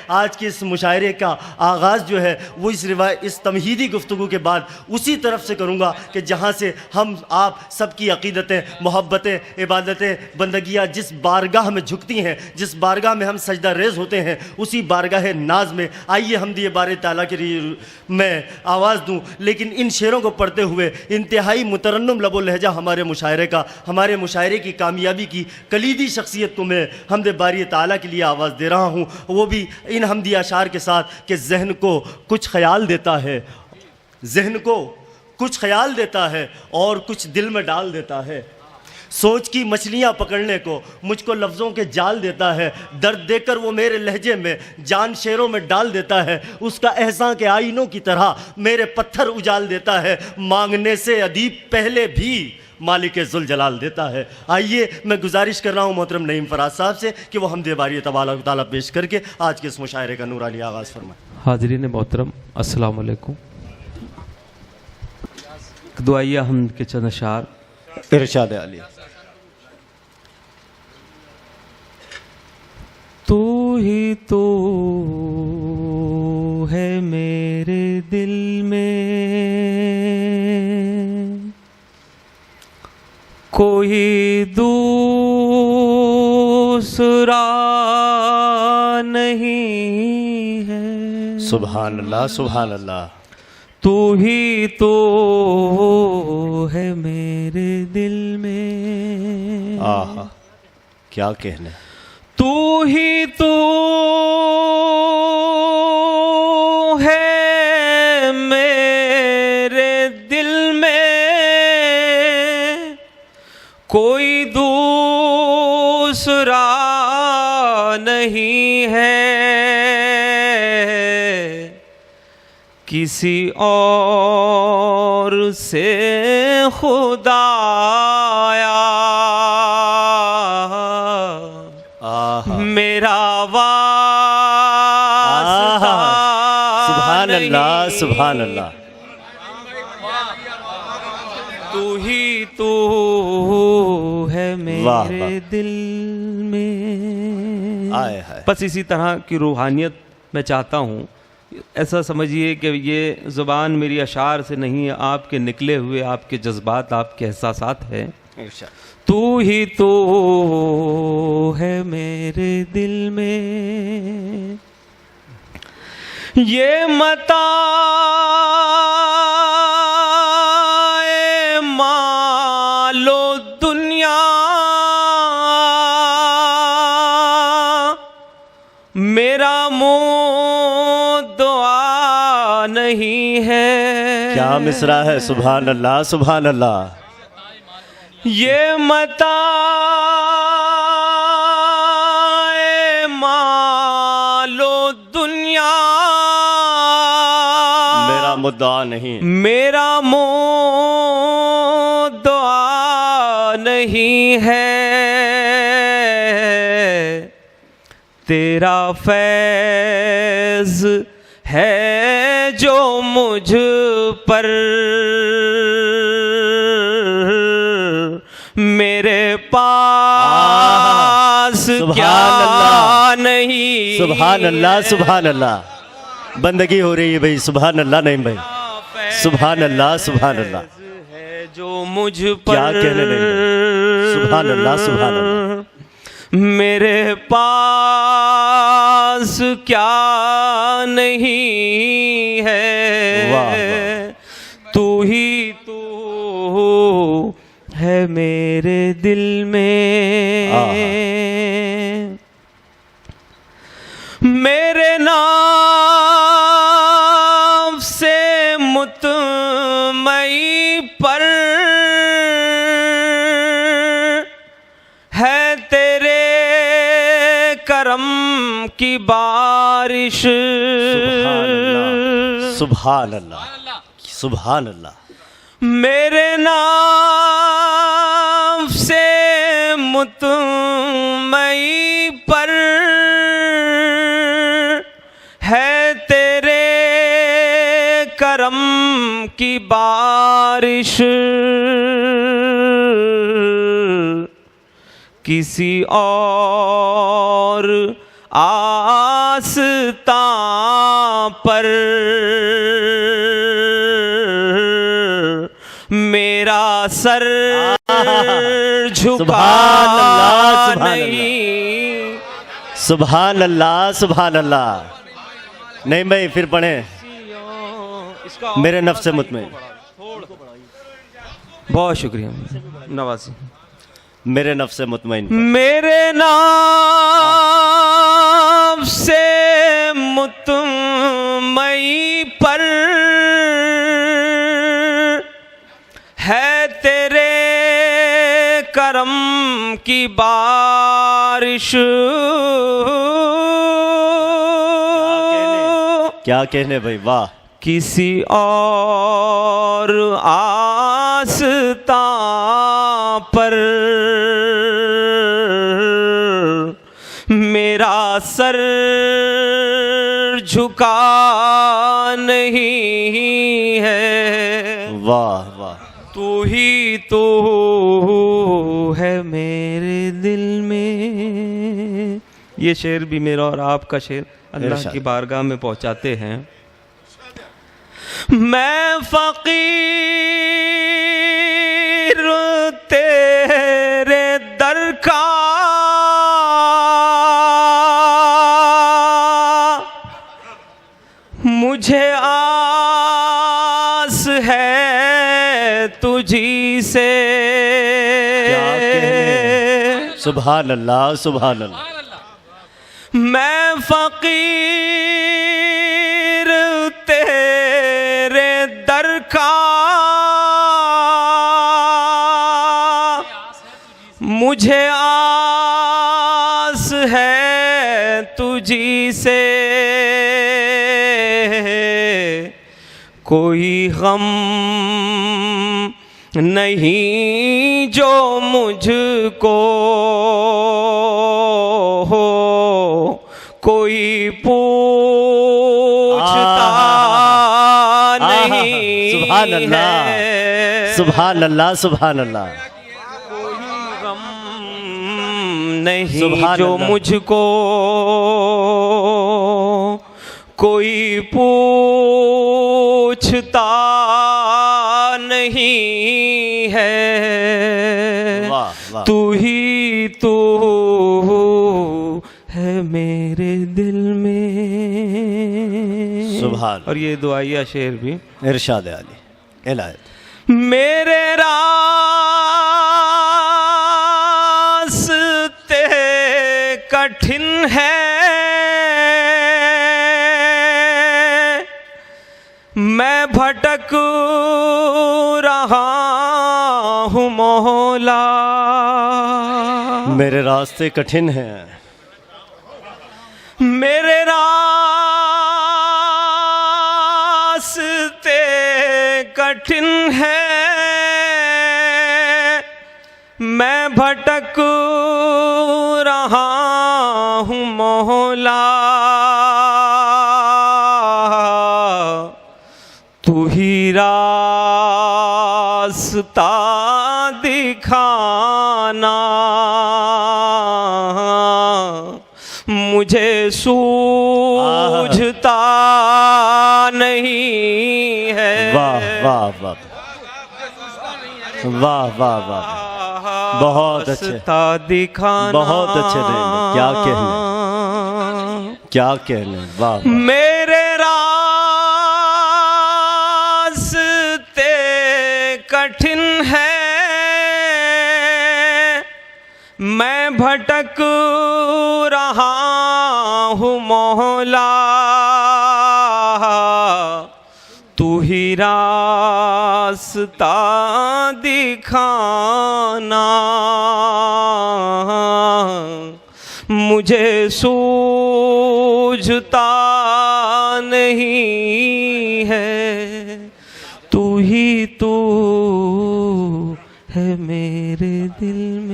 आज के इस मुशायरे का आगाज़ जो है वो इस तमहीदी गुफ्तगू के बाद उसी तरफ से करूँगा कि जहाँ से हम आप सबकी अक़ीदतें, मोहब्बतें, इबादतें, बंदगियाँ जिस बारगाह में झुकती हैं, जिस बारगाह में हम सजदा रेज़ होते हैं, उसी बारगाह नाज में आइए हमदी बार ताला के लिए मैं आवाज़ दूँ। लेकिन इन शेरों को पढ़ते हुए इंतहाई मुतरन्नुम लबो लहजा हमारे मुशायरे का, हमारे मुशायरे की कामयाबी की कलीदी शख्सियत को मैं हमद बारी ताला के लिए आवाज़ दे रहा हूँ, वो भी इन हमदी अशार के साथ कि जहन को कुछ ख्याल देता है, जहन को कुछ ख्याल देता है और कुछ दिल में डाल देता है। सोच की मछलियाँ पकड़ने को मुझको लफ्ज़ों के जाल देता है, दर्द देकर वो मेरे लहजे में जान शेरों में डाल देता है। उसका एहसान के आईनों की तरह मेरे पत्थर उजाल देता है, मांगने से अदीब पहले भी मालिक ज़ुल जलाल देता है। आइए मैं गुजारिश कर रहा हूँ मोहतरम नईम फराज साहब से कि वो हमदे बारी तबारक ताला पेश करके आज के इस मुशायरे का नूरानी आगाज़ फरमाएं। हाज़रीन मोहतरम अस्सलाम वालेकुम। दुआइया हम के चंद अशार इरशाद अली। तू ही तो है मेरे दिल में, कोई दूसरा नहीं है। सुभान अल्लाह, सुभान अल्लाह। तू ही तो है मेरे दिल में। आहा, क्या कहने। तू ही तो है मेरे दिल में, कोई दूसरा नहीं है। किसी और से खुदाया मेरा वास्ता। सुभान अल्लाह, सुभान अल्लाह। तू ही तू है मेरे दिल में। आए हाय। बस इसी तरह की रूहानियत मैं चाहता हूँ। ऐसा समझिए कि ये ज़ुबान मेरी अशार से नहीं है, आपके निकले हुए आपके जज्बात, आपके एहसासात हैं। तू ही तो है मेरे दिल में, ये मताए मालो दुनिया मेरा मुँह दुआ नहीं है। क्या मिसरा है। सुभान अल्लाह, सुभान अल्लाह। ये मताए मालो दुनिया मेरा मुद्दा नहीं, मेरा मुद्दा नहीं है। तेरा फैज़ है जो मुझ पर, मेरे पास क्या नहीं। सुभान अल्लाह, सुभान अल्लाह। बंदगी हो रही है भाई। सुभान अल्लाह। नहीं भाई, सुभान अल्लाह, सुभान अल्लाह। है जो मुझ पर, क्या कहने नहीं। सुभान अल्लाह, सुभान अल्लाह। मेरे पास क्या नहीं है। वाह, वाह। तू ही तू है मेरे दिल में। मेरे नाम से मुतमई पर है तेरे करम की बारिश। सुभान अल्लाह, सुभान अल्लाह। मेरे नाम से मुतमई पर है तेरे करम की बारिश। किसी और आस्ता पर मेरा सर झुका नहीं। सुभान अल्लाह, सुभान अल्लाह। नहीं भाई फिर पढ़े, मेरे नफ्स से मुतमईन। बहुत शुक्रिया नवाजी। मेरे नफ्स से मुतमईन, मेरे नाम से मुतमई पर है तेरे करम की बारिश। क्या कहने भाई, वाह। किसी और आस्था पर मेरा सर झुका नहीं है। वाह वाह। तू ही तो है मेरे दिल में। ये शेर भी मेरा और आपका शेर अल्लाह की बारगाह में पहुंचाते हैं। मैं फकीर तेरे दर का, मुझे आस है तुझी से। सुभान अल्लाह, सुभान अल्लाह। मैं फकीर तेरे दर का, मुझे आस है तुझी से। कोई गम नहीं जो मुझको हो, कोई पूछता नहीं। सुभान अल्लाह, सुभान अल्लाह, सुभान अल्लाह। कोई गम नहीं जो मुझको, कोई पूछता नहीं है। वाह वाह। तू ही तू है मेरे दिल में। सुभान। और ये दुआया शेर भी इरशाद अली इलायत। मेरे रास्ते कठिन है, मैं भटक रहा हूँ मौला। मेरे रास्ते कठिन हैं, मेरे रास्ते कठिन है, मैं भटक रहा हूँ मौला। तू ही रास्ता दिखाना, मुझे सूझता नहीं है। वाह वाह वाह वाह वाह वाह। बहुत अच्छे, दिखाना, बहुत अच्छे नहीं, क्या कहने, क्या कहने। वाह। मेरे रास्ते कठिन है, मैं भटक रहा हूँ मौला। तू ही रास्ता दिखाना, मुझे सूझता नहीं है। तू ही तू है मेरे दिल में।